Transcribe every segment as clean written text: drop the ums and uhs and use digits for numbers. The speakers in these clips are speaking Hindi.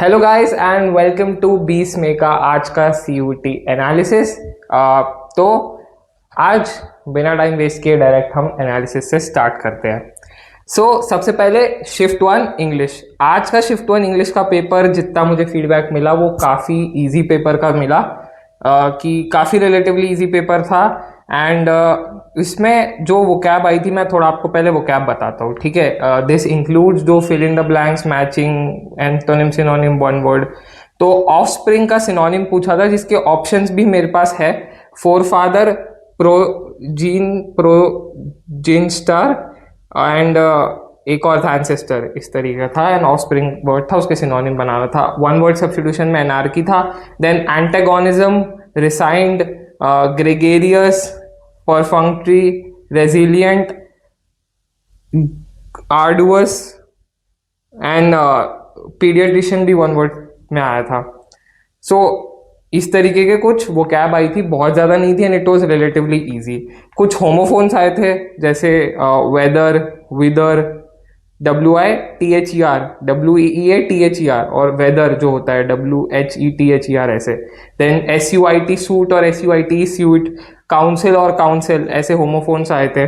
Hello guys and welcome to बीस मे का आज का CUT एनालिसिस। तो आज बिना टाइम वेस्ट किए डायरेक्ट हम एनालिसिस से स्टार्ट करते हैं। सबसे पहले शिफ्ट वन इंग्लिश। आज का शिफ्ट वन इंग्लिश का पेपर जितना मुझे फीडबैक मिला वो काफ़ी इजी पेपर का मिला, कि काफ़ी रिलेटिवली इजी पेपर था। एंड इसमें जो वोकैब आई थी, मैं थोड़ा आपको पहले वोकैब बताता हूँ, ठीक है। दिस इंक्लूड्स जो fill in the blanks, matching, antonym, synonym, one word. तो ऑफ स्प्रिंग का सिनोनिम पूछा था जिसके ऑप्शंस भी मेरे पास है। फोरफादर, प्रोजीन स्टार एंड एक और था एंसेस्टर, इस तरीके का था। एंड ऑफ स्प्रिंग वर्ड था, उसके सिनोनिम बनाना था। वन वर्ड सब्स्टिट्यूशन में एनार्की था। Then antagonism, rescind, gregarious, perfunctory, resilient, arduous and paediatrician भी वन वर्ड में आया था। इस तरीके के कुछ वोकैब आई थी, बहुत ज़्यादा नहीं थी and it was relatively easy. कुछ होमोफोन्स आए थे जैसे वेदर, विदर, WITHER, WEEATHER, और वेदर जो होता है WHETHER ऐसे। देन SUIT सूट और SUIT स्यूट, काउंसिल और काउंसिल, ऐसे होमोफोन्स आए थे।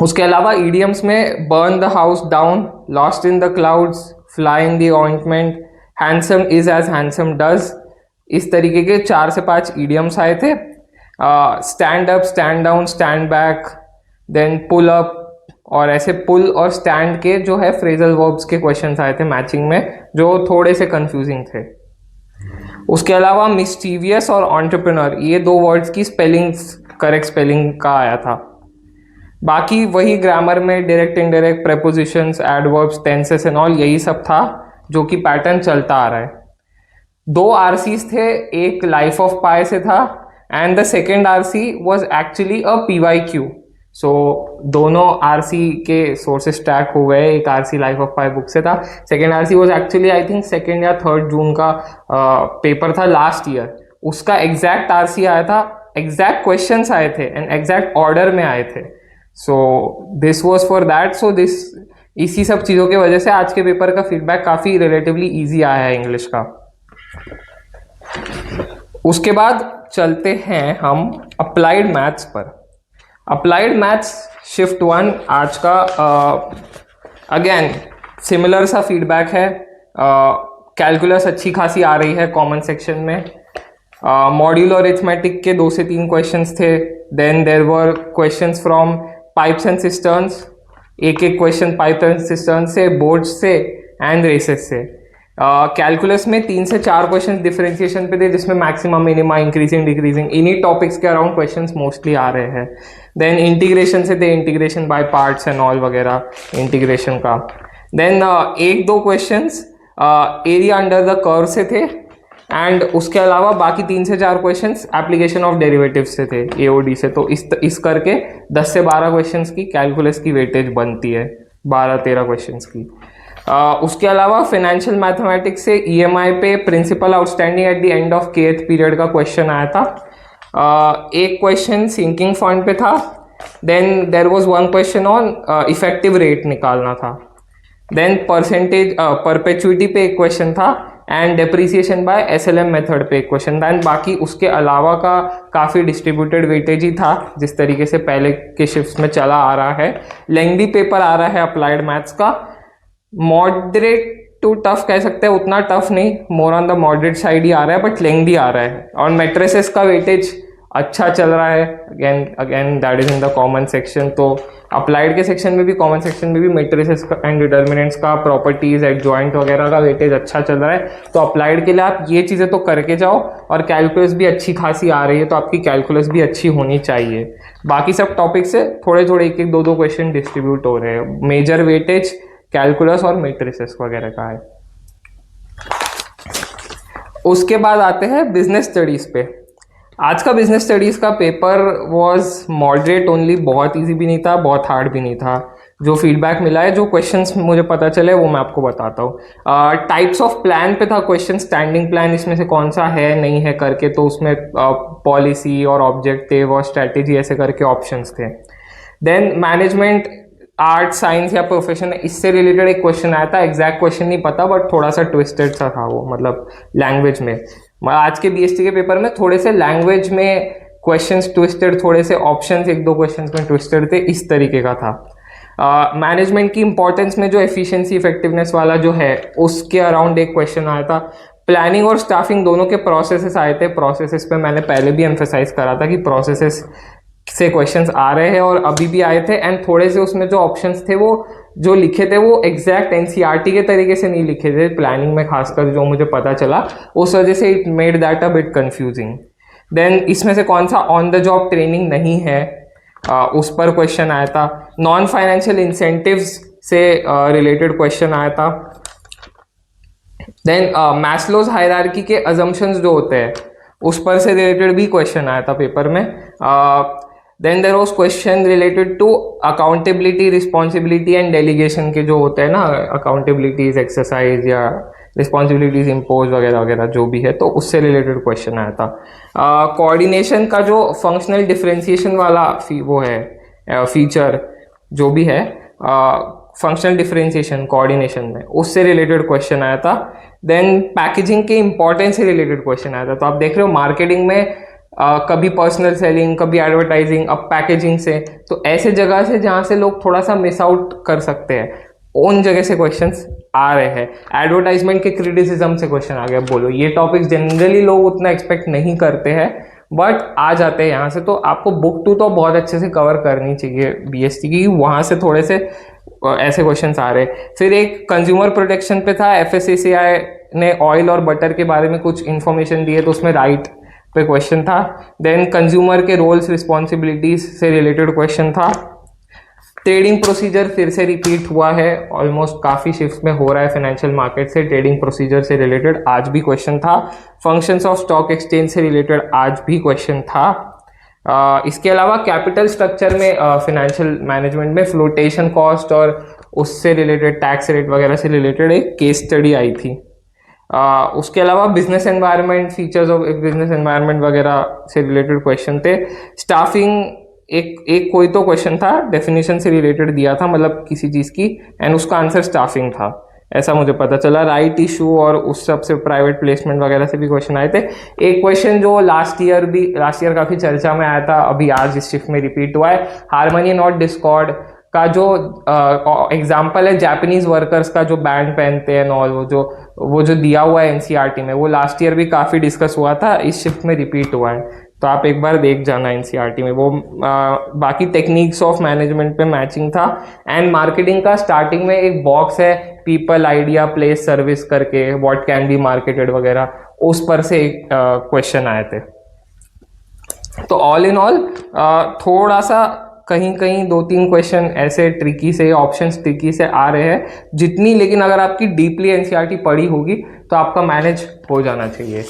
उसके अलावा ईडियम्स में burn the house down, lost in the clouds, fly in the ointment, handsome is as handsome does, इस तरीके के 4 से 5 ईडियम्स आए थे। Stand up, stand down, stand back, then pull up, और ऐसे पुल और स्टैंड के जो है फ्रेजल वर्ब्स के क्वेश्चंस आए थे मैचिंग में, जो थोड़े से कंफ्यूजिंग थे। उसके अलावा मिस्टीवियस और एंटरप्रेन्योर, ये 2 वर्ड्स की स्पेलिंग्स, करेक्ट स्पेलिंग का आया था। बाकी वही ग्रामर में direct, indirect, prepositions, adverbs, tenses and all, यही सब था जो कि पैटर्न चलता आ रहा है। 2 RCs थे, एक लाइफ ऑफ पाई से था and the second RC was actually a PYQ। दोनों RC के सोर्सेस टैग हो गए। एक RC life of pi book से था, second RC was actually I think 2 या 3 जून का पेपर था लास्ट ईयर। उसका एग्जैक्ट RC आया था, एग्जैक्ट क्वेश्चंस आए थे एंड एग्जैक्ट ऑर्डर में आए थे। This was for that. इसी सब चीज़ों की वजह से आज के पेपर का फीडबैक काफ़ी रिलेटिवली ईजी आया है इंग्लिश का। उसके बाद चलते हैं हम अप्लाइड मैथ्स पर। अप्लाइड मैथ्स शिफ्ट 1 आज का अगेन सिमिलर सा फीडबैक है। कैलकुलस अच्छी खासी आ रही है कॉमन सेक्शन में। मॉड्यूलर अरिथमेटिक के 2 से 3 क्वेश्चंस थे। Then there were questions from pipes and cisterns, एक क्वेश्चन पाइप एंड सिस्टर्न से, बोर्ड्स से एंड रेसेस से। कैलकुलस में 3 से 4 क्वेश्चन डिफरेंशिएशन पे थे, जिसमें मैक्सिमम, मिनिमा, इंक्रीजिंग, डिक्रीजिंग, इन्हीं टॉपिक्स के अराउंड क्वेश्चंस मोस्टली आ रहे हैं। देन इंटीग्रेशन से थे, integration by parts and all वगैरह, इंटीग्रेशन का। Then 1-2 questions area under the curve से थे एंड उसके अलावा बाकी 3 से 4 क्वेश्चंस एप्लीकेशन ऑफ डेरिवेटिव्स से थे, AOD से। तो इस करके 10 से 12 क्वेश्चंस की कैलकुलस की वेटेज बनती है, 12-13 क्वेश्चंस की। उसके अलावा फाइनेंशियल मैथमेटिक्स से EMI पे principal outstanding at the end of kth period का क्वेश्चन आया था। एक क्वेश्चन सिंकिंग फंड पे था। Then there was 1 question on effective rate निकालना था। देन परसेंटेज परपेचुइटी पे एक क्वेश्चन था and depreciation by SLM method पे एक क्वेश्चन था। एंड बाकी उसके अलावा का काफ़ी डिस्ट्रीब्यूटेड वेटेज ही था, जिस तरीके से पहले के शिफ्ट्स में चला आ रहा है। लेंथी पेपर आ रहा है अप्लाइड मैथ्स का, मॉडरेट टू टफ कह सकते हैं, उतना टफ नहीं, more on the moderate side ही आ रहा है, बट लेंथी आ रहा है। और मैट्रिसेस का वेटेज अच्छा चल रहा है, again that is in the common section. तो अप्लाइड के सेक्शन में भी, कॉमन सेक्शन में भी मैट्रिसेस एंड डिटर्मिनेंट्स का, प्रॉपर्टीज, एडजॉइंट वगैरह का वेटेज अच्छा चल रहा है। तो अप्लाइड के लिए आप ये चीज़ें तो करके जाओ, और कैलकुलस भी अच्छी खासी आ रही है, तो आपकी कैलकुलस भी अच्छी होनी चाहिए। बाकी सब टॉपिक से थोड़े थोड़े 1-1, 2-2 क्वेश्चन डिस्ट्रीब्यूट हो रहे हैं। मेजर वेटेज कैलकुलस और मैट्रिसेस वगैरह का है। उसके बाद आते हैं बिजनेस स्टडीज पे। आज का बिजनेस स्टडीज का पेपर वाज मॉडरेट ओनली, बहुत इजी भी नहीं था, बहुत हार्ड भी नहीं था। जो फीडबैक मिला है, जो क्वेश्चंस मुझे पता चले, वो मैं आपको बताता हूँ। टाइप्स ऑफ प्लान पे था क्वेश्चन, स्टैंडिंग प्लान इसमें से कौन सा है नहीं है करके, तो उसमें पॉलिसी और ऑब्जेक्टिव और स्ट्रैटेजी ऐसे करके ऑप्शंस थे। देन मैनेजमेंट आर्ट साइंस या प्रोफेशन, इससे रिलेटेड एक क्वेश्चन आया था, एग्जैक्ट क्वेश्चन नहीं पता बट थोड़ा सा ट्विस्टेड सा था वो, मतलब लैंग्वेज में। आज के बीएसटी के पेपर में थोड़े से लैंग्वेज में क्वेश्चंस ट्विस्टेड, थोड़े से ऑप्शंस एक दो क्वेश्चंस में ट्विस्टेड थे, इस तरीके का था। मैनेजमेंट की इंपॉर्टेंस में जो एफिशिएंसी इफेक्टिवनेस वाला जो है उसके अराउंड एक क्वेश्चन आया था। प्लानिंग और स्टाफिंग दोनों के प्रोसेसेस आए थे। प्रोसेसेस पे मैंने पहले भी एम्फेसाइज करा था कि प्रोसेसेस से क्वेश्चंस आ रहे हैं और अभी भी आए थे, एंड थोड़े से उसमें जो ऑप्शंस थे वो जो लिखे थे वो एग्जैक्ट एनसीईआरटी के तरीके से नहीं लिखे थे, प्लानिंग में खासकर जो मुझे पता चला, उस वजह से it made that a bit confusing. Then इसमें से कौन सा ऑन द जॉब ट्रेनिंग नहीं है, उस पर क्वेश्चन आया था। नॉन फाइनेंशियल इंसेंटिव्स से रिलेटेड क्वेश्चन आया था। देन मैस्लोज हायरार्की के अजम्पशंस जो होते हैं उस पर से रिलेटेड भी क्वेश्चन आया था पेपर में। Then there was question related to accountability, responsibility and delegation के जो होते हैं ना, अकाउंटेबिलिटीज एक्सरसाइज या रिस्पॉन्सिबिलिटीज इम्पोज वगैरह वगैरह जो भी है, तो उससे रिलेटेड क्वेश्चन आया था। कोऑर्डिनेशन का जो फंक्शनल डिफरेंशिएशन वाला वो है फीचर जो भी है, फंक्शनल डिफरेंशिएशन कोऑर्डिनेशन में, उससे रिलेटेड क्वेश्चन आया था। देन पैकेजिंग के इंपॉर्टेंस से रिलेटेड क्वेश्चन आया था। तो आप देख रहे हो मार्केटिंग में कभी पर्सनल सेलिंग, कभी एडवर्टाइजिंग, अब पैकेजिंग से, तो ऐसे जगह से जहाँ से लोग थोड़ा सा मिस आउट कर सकते हैं, उन जगह से क्वेश्चंस आ रहे हैं। एडवर्टाइजमेंट के क्रिटिसिज्म से क्वेश्चन आ गया। बोलो ये टॉपिक्स जनरली लोग उतना एक्सपेक्ट नहीं करते हैं बट आ जाते हैं यहाँ से, तो आपको बुक 2 तो बहुत अच्छे से कवर करनी चाहिए बीएसटी की, वहाँ से थोड़े से ऐसे क्वेश्चंस आ रहे हैं। फिर एक कंज्यूमर प्रोटेक्शन पे था, एफएससीआई ने ऑयल और बटर के बारे में कुछ इन्फॉर्मेशन दी है तो उसमें राइट पे क्वेश्चन था। देन कंज्यूमर के रोल्स रिस्पॉन्सिबिलिटीज से रिलेटेड क्वेश्चन था। ट्रेडिंग प्रोसीजर फिर से रिपीट हुआ है, ऑलमोस्ट काफ़ी शिफ्ट में हो रहा है फाइनेंशियल मार्केट से, ट्रेडिंग प्रोसीजर से रिलेटेड आज भी क्वेश्चन था। फंक्शंस ऑफ स्टॉक एक्सचेंज से रिलेटेड आज भी क्वेश्चन था। इसके अलावा कैपिटल स्ट्रक्चर में फाइनेंशियल मैनेजमेंट में फ्लोटेशन कॉस्ट और उससे रिलेटेड टैक्स रेट वगैरह से रिलेटेड एक केस स्टडी आई थी। उसके अलावा business environment, features of business environment वगैरह से रिलेटेड क्वेश्चन थे। स्टाफिंग एक कोई तो क्वेश्चन था, डेफिनेशन से रिलेटेड दिया था, मतलब किसी चीज़ की, एंड उसका आंसर स्टाफिंग था, ऐसा मुझे पता चला। राइट इशू और उस सब से प्राइवेट प्लेसमेंट वगैरह से भी क्वेश्चन आए थे। एक क्वेश्चन जो लास्ट ईयर काफ़ी चर्चा में आया था, अभी आज इस शिफ्ट में रिपीट हुआ है, हार्मनी नॉट डिस्कॉर्ड का जो एग्जाम्पल है जापानीज वर्कर्स का जो बैंड पहनते हैं और वो जो दिया हुआ है एनसीईआरटी में, वो लास्ट ईयर भी काफ़ी डिस्कस हुआ था, इस शिफ्ट में रिपीट हुआ है, तो आप एक बार देख जाना एनसीईआरटी में वो। बाकी टेक्निक्स ऑफ मैनेजमेंट पे मैचिंग था। एंड मार्केटिंग का स्टार्टिंग में एक बॉक्स है, पीपल, आइडिया, प्लेस, सर्विस करके, व्हाट कैन बी मार्केटेड वगैरह, उस पर से एक क्वेश्चन आए थे। तो ऑल इन ऑल थोड़ा सा कहीं कहीं 2-3 क्वेश्चन ऐसे ट्रिकी से, ऑप्शंस ट्रिकी से आ रहे हैं जितनी, लेकिन अगर आपकी डीपली एनसीईआरटी पढ़ी होगी तो आपका मैनेज हो जाना चाहिए।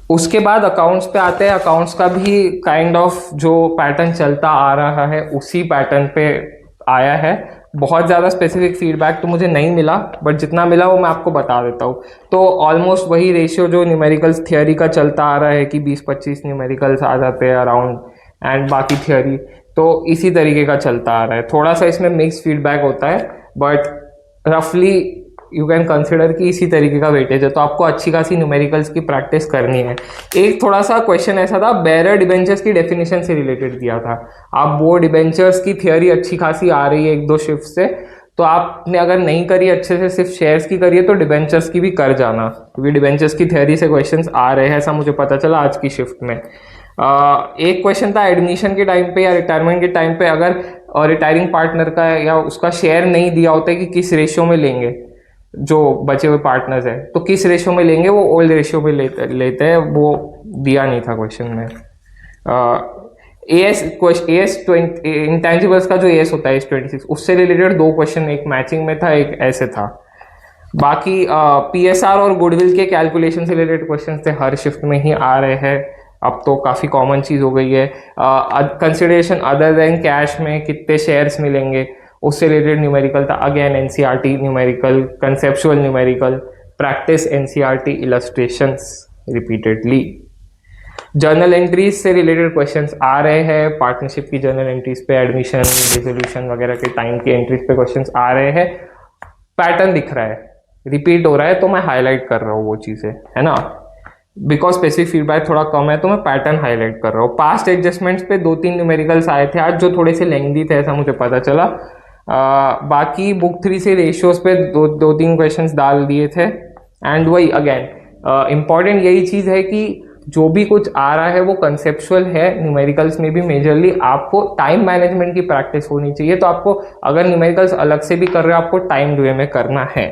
उसके बाद अकाउंट्स पे आते हैं। अकाउंट्स का भी काइंड ऑफ जो पैटर्न चलता आ रहा है उसी पैटर्न पे आया है। बहुत ज़्यादा स्पेसिफिक फीडबैक तो मुझे नहीं मिला बट जितना मिला वो मैं आपको बता देता हूँ। तो ऑलमोस्ट वही रेशियो जो न्यूमेरिकल्स थियोरी का चलता आ रहा है कि 20-25 न्यूमेरिकल्स आ जाते हैं अराउंड, एंड बाकी थियोरी तो इसी तरीके का चलता आ रहा है। थोड़ा सा इसमें मिक्स फीडबैक होता है बट रफली यू कैन कंसिडर कि इसी तरीके का वेटेज है, तो आपको अच्छी खासी न्यूमेरिकल्स की प्रैक्टिस करनी है। एक थोड़ा सा क्वेश्चन ऐसा था, बेरर डिबेंचर्स की डेफिनेशन से रिलेटेड दिया था। आप वो डिबेंचर्स की थियोरी अच्छी खासी आ रही है 1-2 शिफ्ट से, तो आपने अगर नहीं करी अच्छे से, सिर्फ शेयर्स की करिए, तो डिबेंचर्स की भी कर जाना, क्योंकि डिबेंचर्स की थियोरी से क्वेश्चंस आ रहे हैं, ऐसा मुझे पता चला आज की शिफ्ट में। एक क्वेश्चन था एडमिशन के टाइम पे या रिटायरमेंट के टाइम पे, अगर रिटायरिंग पार्टनर का या उसका शेयर नहीं दिया होता है कि किस रेशियो में लेंगे, जो बचे हुए पार्टनर्स हैं तो किस रेशियो में लेंगे, वो ओल्ड रेशियो में लेते हैं, वो दिया नहीं था क्वेश्चन में। एएस इंटेंजिबल्स का जो एएस होता है AS26, उससे रिलेटेड 2 क्वेश्चन, एक मैचिंग में था, एक ऐसे था। बाकी पीएसआर और गुडविल के कैलकुलेशन से रिलेटेड क्वेश्चन थे, हर शिफ्ट में ही आ रहे हैं, अब तो काफ़ी कॉमन चीज़ हो गई है। कंसिडरेशन अदर देन कैश में कितने शेयर्स मिलेंगे, उससे रिलेटेड न्यूमेरिकल था। Again NCERT numerical, conceptual numerical, practice NCERT illustrations repeatedly. Journal entries से रिलेटेड क्वेश्चंस आ रहे हैं, पार्टनरशिप की जर्नल एंट्रीज पे, एडमिशन रिजोल्यूशन वगैरह के टाइम की एंट्रीज पे क्वेश्चंस आ रहे हैं। पैटर्न दिख रहा है, रिपीट हो रहा है, तो मैं हाईलाइट कर रहा हूँ वो चीज़ें, है ना। बिकॉज स्पेसिफिक फीडबैक थोड़ा कम है तो मैं पैटर्न हाईलाइट कर रहा हूँ। पास्ट एडजस्टमेंट्स पे 2-3 न्यूमेरिकल्स आए थे आज जो थोड़े से लेंथी थे, ऐसा मुझे पता चला। बाकी बुक 3 से रेशियोज पे 2-3 क्वेश्चंस डाल दिए थे। एंड वही अगेन इम्पॉर्टेंट यही चीज़ है कि जो भी कुछ आ रहा है वो कंसेप्चुअल है। न्यूमेरिकल्स में भी मेजरली आपको टाइम मैनेजमेंट की प्रैक्टिस होनी चाहिए। तो आपको अगर न्यूमेरिकल्स अलग से भी कर रहे हो, आपको टाइम वे में करना है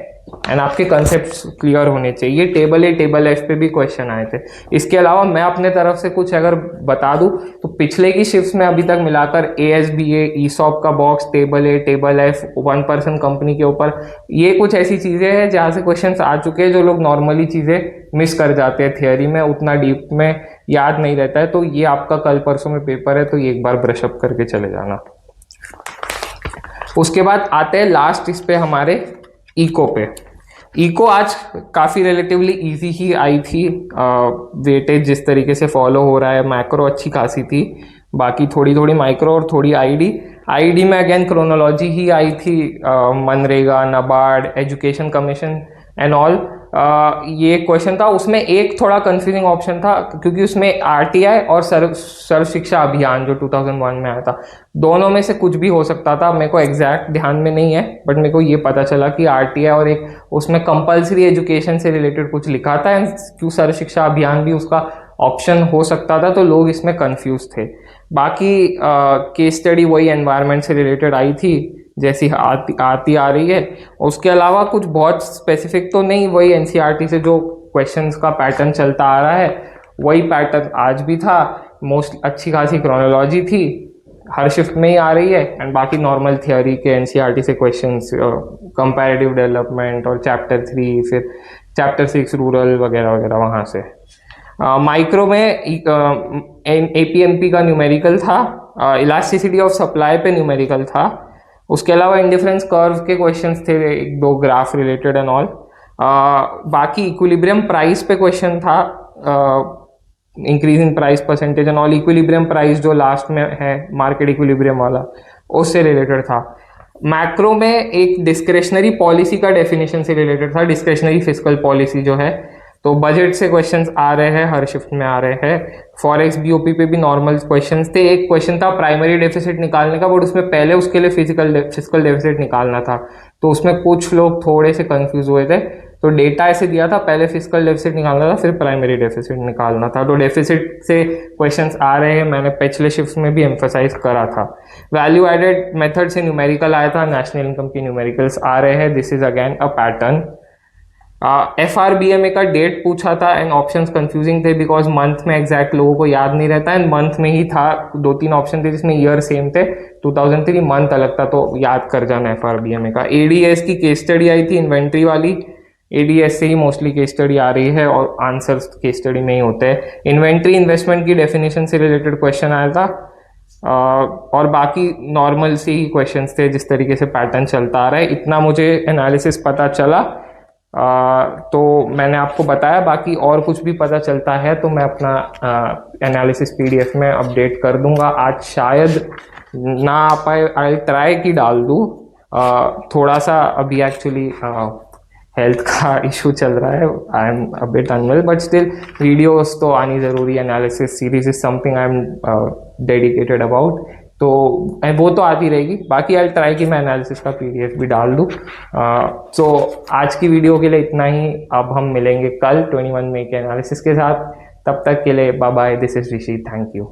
एंड आपके कंसेप्ट्स क्लियर होने चाहिए। टेबल ए टेबल एफ पे भी क्वेश्चन आए थे। इसके अलावा मैं अपने तरफ से कुछ अगर बता दूं तो पिछले की शिफ्ट्स में अभी तक मिलाकर ASBA, ESOP का बॉक्स, टेबल ए टेबल एफ, 1 पर्सन कंपनी के ऊपर, ये कुछ ऐसी चीज़ें हैं जहाँ से क्वेश्चंस आ चुके हैं जो लोग नॉर्मली चीज़ें मिस कर जाते हैं, थियोरी में उतना डीप में याद नहीं रहता है। तो ये आपका कल परसों में पेपर है, तो ये एक बार ब्रशअप करके चले जाना। उसके बाद आते हैं लास्ट इस पे हमारे इको पे। इको आज काफ़ी रिलेटिवली इजी ही आई थी। वेटेज जिस तरीके से फॉलो हो रहा है, मैक्रो अच्छी खासी थी, बाकी थोड़ी थोड़ी माइक्रो और थोड़ी आईडी में अगेन क्रोनोलॉजी ही आई थी। MNREGA, NABARD, education commission and all, ये क्वेश्चन था। उसमें एक थोड़ा कंफ्यूजिंग ऑप्शन था क्योंकि उसमें RTI और सर्व शिक्षा अभियान जो 2001 में आया था, दोनों में से कुछ भी हो सकता था। मेरे को एग्जैक्ट ध्यान में नहीं है, बट मेरे को ये पता चला कि RTI और एक उसमें कंपल्सरी एजुकेशन से रिलेटेड कुछ लिखा था एंड क्यों सर्व शिक्षा अभियान भी उसका ऑप्शन हो सकता था, तो लोग इसमें कंफ्यूज थे। बाकी केस स्टडी वही एनवायरनमेंट से रिलेटेड आई थी जैसी आती आ रही है। उसके अलावा कुछ बहुत स्पेसिफिक तो नहीं, वही NCERT से जो क्वेश्चंस का पैटर्न चलता आ रहा है वही पैटर्न आज भी था। मोस्ट अच्छी खासी क्रोनोलॉजी थी, हर शिफ्ट में ही आ रही है एंड बाकी नॉर्मल थियोरी के NCERT से क्वेश्चंस, कंपैरेटिव डेवलपमेंट और चैप्टर 3, फिर चैप्टर 6 रूरल वगैरह वगैरह वहाँ से। माइक्रो में APMP का न्यूमेरिकल था, इलास्टिसिटी ऑफ सप्लाई पे न्यूमेरिकल था। उसके अलावा इंडिफरेंस कर्व के क्वेश्चंस थे, 1-2 ग्राफ रिलेटेड एंड ऑल। बाकी इक्विलिब्रियम प्राइस पे क्वेश्चन था, increase in price percentage and all. Equilibrium price जो लास्ट में है, मार्केट इक्विलिब्रियम वाला, उससे रिलेटेड था। मैक्रो में एक डिस्क्रेशनरी पॉलिसी का डेफिनेशन से रिलेटेड था, डिस्क्रेशनरी फिस्कल पॉलिसी जो है, तो बजट से क्वेश्चंस आ रहे हैं, हर शिफ्ट में आ रहे हैं। फॉरेक्स BOP पे भी नॉर्मल क्वेश्चंस थे। एक क्वेश्चन था प्राइमरी डेफिसिट निकालने का, बट उसमें पहले उसके लिए फिजिकल फिस्कल डेफिसिट निकालना था, तो उसमें कुछ लोग थोड़े से कंफ्यूज हुए थे। तो डेटा ऐसे दिया था, पहले फिजिकल डेफिसिट निकालना था, फिर प्राइमरी डेफिसिट निकालना था। तो डेफिसिट से क्वेश्चंस आ रहे हैं, मैंने पिछले शिफ्ट में भी एम्फोसाइज करा था। वैल्यू एडेड मेथड से न्यूमेरिकल आया था, नेशनल इनकम की न्यूमेरिकल्स आ रहे हैं। This is again a pattern. FRBMA का डेट पूछा था एंड ऑप्शंस कंफ्यूजिंग थे बिकॉज मंथ में एग्जैक्ट लोगों को याद नहीं रहता एंड मंथ में ही था। 2-3 ऑप्शन थे जिसमें ईयर सेम थे, 2003, मंथ अलग था, तो याद कर जाना FRBMA का। ADS की केस स्टडी आई थी, इन्वेंट्री वाली। ADS से ही मोस्टली केस स्टडी आ रही है और आंसर्स केस स्टडी में ही होते हैं। इन्वेंट्री इन्वेस्टमेंट की डेफिनेशन से रिलेटेड क्वेश्चन आया था और बाकी नॉर्मल से ही क्वेश्चंस थे जिस तरीके से पैटर्न चलता आ रहा है। इतना मुझे एनालिसिस पता चला, तो मैंने आपको बताया। बाकी और कुछ भी पता चलता है तो मैं अपना एनालिसिस PDF में अपडेट कर दूंगा। आज शायद ना आ पाए, आई ट्राई कि डाल दूँ। थोड़ा सा अभी एक्चुअली हेल्थ का इशू चल रहा है, I am a bit unwell, but still videos तो आनी ज़रूरी है। Analysis series is something I am dedicated about, तो वो तो आती रहेगी। बाकी आई ट्राई कि मैं एनालिसिस का PDF भी डाल दूँ। सो आज की वीडियो के लिए इतना ही। अब हम मिलेंगे कल 21 मई के एनालिसिस के साथ। तब तक के लिए bye bye, this is Rishi, thank you.